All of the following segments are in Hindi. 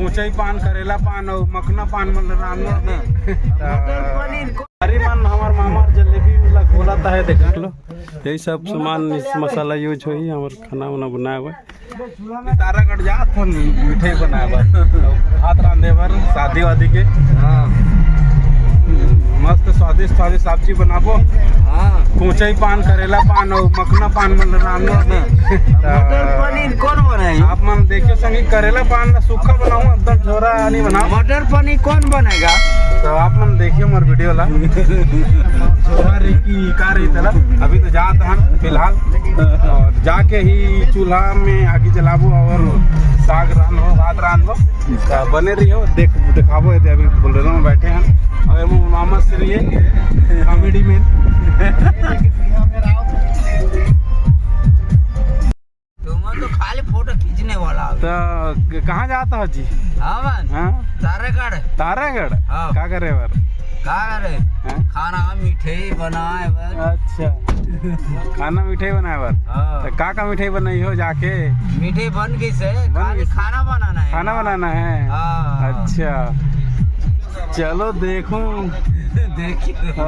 कुचई पान, करेला पान और मखना पान मतलब अरे मन हमार मामा जलेबी मतलब बोलाता है देखा लो। यही सब सामान मसाला यूज हो ही हमार खाना वाना बनाए हुआ तारा कट जात मिठाई बनाए हुआ भात रांधे भर शादी वादी के। हाँ मस्त स्वादिष्ट स्वादिष्ट सब्जी बनाबो। हाँ कुचई पान, करेला पान और मखना पान मतलब पनीर कौन बनाए? आप मन देखियो संगी करेला पान सूखा बनाऊं एकदम झोरा नहीं बनाओ। मटर पनीर कौन बनेगा? तो आप मन देखियो मोर वीडियो ला झोरा की का रही तला अभी तो जात हन फिलहाल और जाके ही चूल्हा में आगे जलाबो और साग रांधो भात रांधो बने रही हो दिखाबो। अभी बोलेरो में बैठे हैं और मामा श्री कॉमेडी में तो खाली फोटो खींचने वाला। तो कहाँ जाता है जी? हाँ तारागढ़। तारागढ़ हाँ। क्या करे बर? क्या करे? खाना मिठाई बनाए बर। अच्छा खाना मिठाई बनाए बर। हाँ। तो का मिठाई बनाई हो जाके? मिठाई बन गई से खाली खाना बनाना है। खाना बनाना है। हाँ। अच्छा चलो देखूं देखियो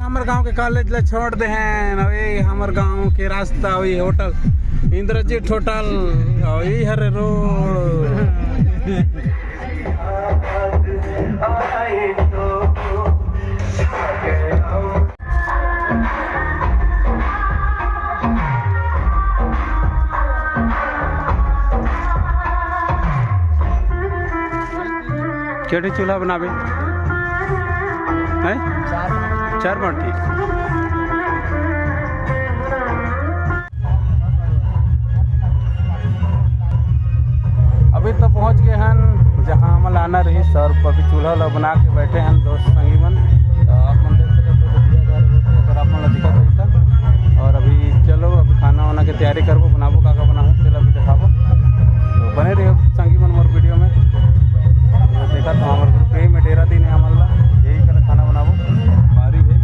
हमारे गांव के कॉलेज ला छोड़ दे हैं अभी हमारे गांव के रास्ता वही होटल इंद्रजीत होटल वही हरे रोड। केटे चूल्हा बनावे हैं? चार बाटी। अभी तो पहुंच गए हैं जहां हम आना रही सर अभी चूल्हा ला बना के बैठे हैं दोस्त संगी मन। तो आप मन देख सकते हो दिया जा रहा अगर आप मन दिखा रही और अभी चलो अभी खाना वाना की तैयारी करबो बनाबो का बनाओ चलो अभी दिखाबो। तो बने रहियो संगी मन मोर वीडियो में देखा तो हमारे ग्रुप यही में डेरा दिन है हमारा यही कर खाना बनाबो बारी है।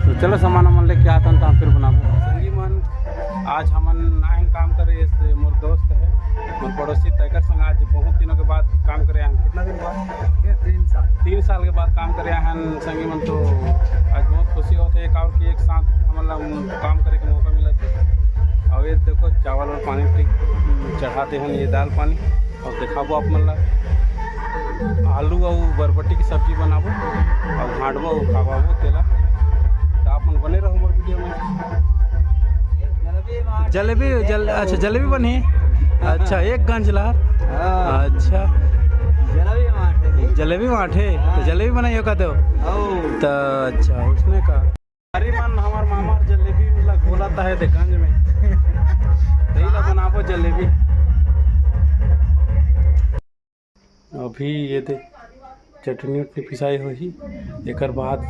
तो चलो सामान मन लेके आता हूँ फिर बनाबो संगी मन। आज हमन आए काम करे इस मोर दोस्त है मोर पड़ोसी तैकर संग आज बहुत दिनों के बाद काम करे हैं। कितना दिन बाद? 3 साल के बाद काम करे हैं संगी मन। तो आज बहुत खुशी होते एक और कि एक साथ हमारा काम करे के मौका मिला था। और ये देखो चावल और पानी चढ़ाते हैं ये दाल पानी और दिखाबो आप मन आलू और बरबटी की सब्जी बनाबो और घाटबो और खावाबो तेला। तो आप मन बने रहो मोर वीडियो में। जलेबी अच्छा जलेबी बनी। अच्छा एक गंज ला। अच्छा जलेबी माठे तो जलेबी बनाइयो का दो तो अच्छा उसने का अरे मन हमार मामा जलेबी मतलब बोलाता है गंज में दही ला बनाबो जलेबी। अभी ये दे चटनी उटनी पिसाई हो ही एक बाद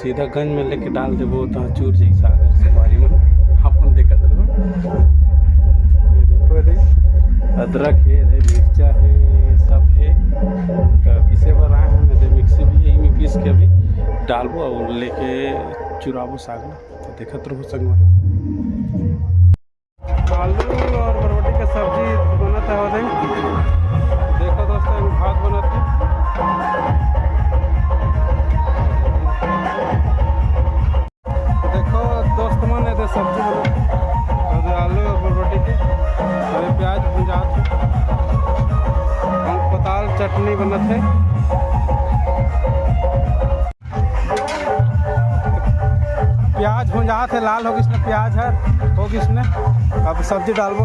सीधा गंज में लेके डाल देबो तो चूर जैसा अगर से बारी में अपन देखा दो। ये देखो दे अदरक है मिर्चा है सब है तो पीसे पर आए हैं दे मिक्सी भी यही में पीस के अभी डालबो और लेके चुराबो साग तो देखत रहो संग में। आलू और बरबटी का सब्जी बनता है देखो दोस्तों भात बनाते देखो दोस्त मन है सब्जी बना आलू और बरबटी की और प्याज भुंजात पताल चटनी बनत है। प्याज भुंजात है लाल होगी इसमें प्याज है होगी इसमें अब सब्जी डालबो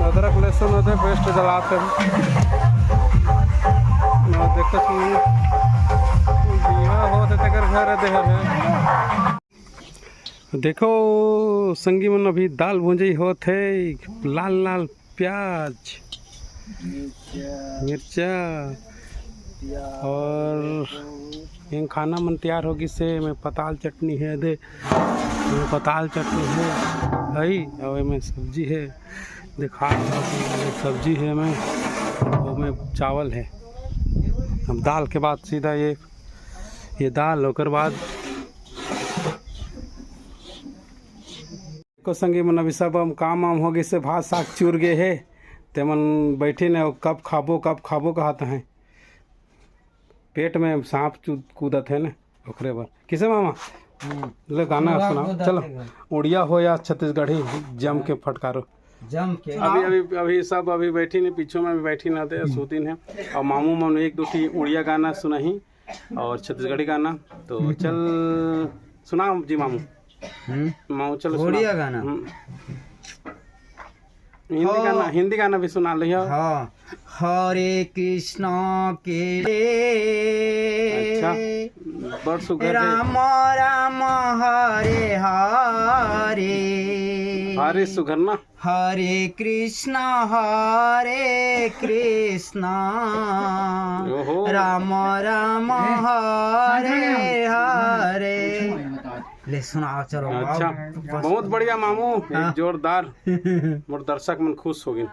अदरक लहसुन होते पेस्ट डलाते देखते होते घर दे देखो संगी मन अभी दाल भुंजई होत है लाल लाल प्याज मिर्चा और ये खाना मन तैयार होगी से में पताल चटनी है दे पताल चटनी है भाई और में सब्जी है दिखा सब्जी है में और में चावल है। अब दाल के बाद सीधा ये दाल होकर बाद को संगी मन अभी सब हम काम वाम हो गए से भात साग चूर गए है ते मन बैठे ने कब खाबो कहत हैं पेट में सांप कूदत है ना ओकरे बर किसे मामा ले गाना सुनाओ चलो उड़िया हो या छत्तीसगढ़ी जम के फटकारो जम के अभी सब अभी बैठी ने पीछे में भी बैठी ना थे सूतीन है और मामू मन एक दो ठी उड़िया गाना सुनाही और छत्तीसगढ़ी गाना तो चल सुनाओ जी मामू मामू चलो उड़िया गाना हिंदी गाना भी सुना लिया हाँ हरे कृष्णा के अच्छा बड़ सुगर राम राम हरे हरे हरे सुगर ना हरे कृष्णा ओहो राम राम हरे हरे ले सुनाओ चलो अच्छा बहुत बढ़िया मामू एक जोरदार मोर दर्शक मन खुश हो गए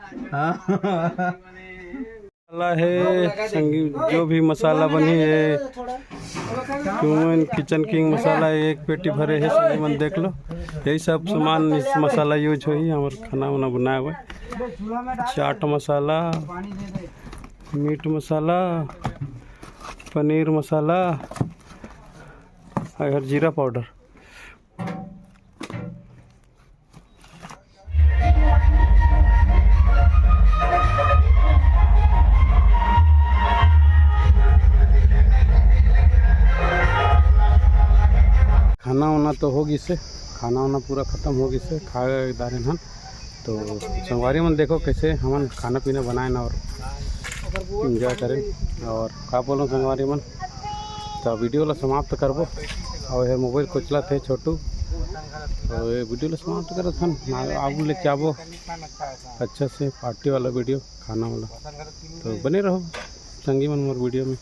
मसाला है संगीत जो भी मसाला बनी है क्यूमन किचन किंग मसाला एक पेटी भरे है संगी मन देख लो यही सब सामान इस मसाला यूज होई हमारे खाना वाना बनाए हुए चाट मसाला मीट मसाला पनीर मसाला और जीरा पाउडर खाना वाना तो होगी से खाना वाना पूरा ख़त्म होगी से खा दारे हन तो संगवारी मन देखो कैसे हम खाना पीना बनाए ना और इंजॉय करें और का बोलो संगवारी मन तो वीडियो ला समाप्त करबो और ये मोबाइल को चला थे छोटू तो ये वीडियो ला समाप्त करत हन आगू लेके आबो अच्छा से पार्टी वाला वीडियो खाना वाला तो बने रहो संगी मन मोर वीडियो में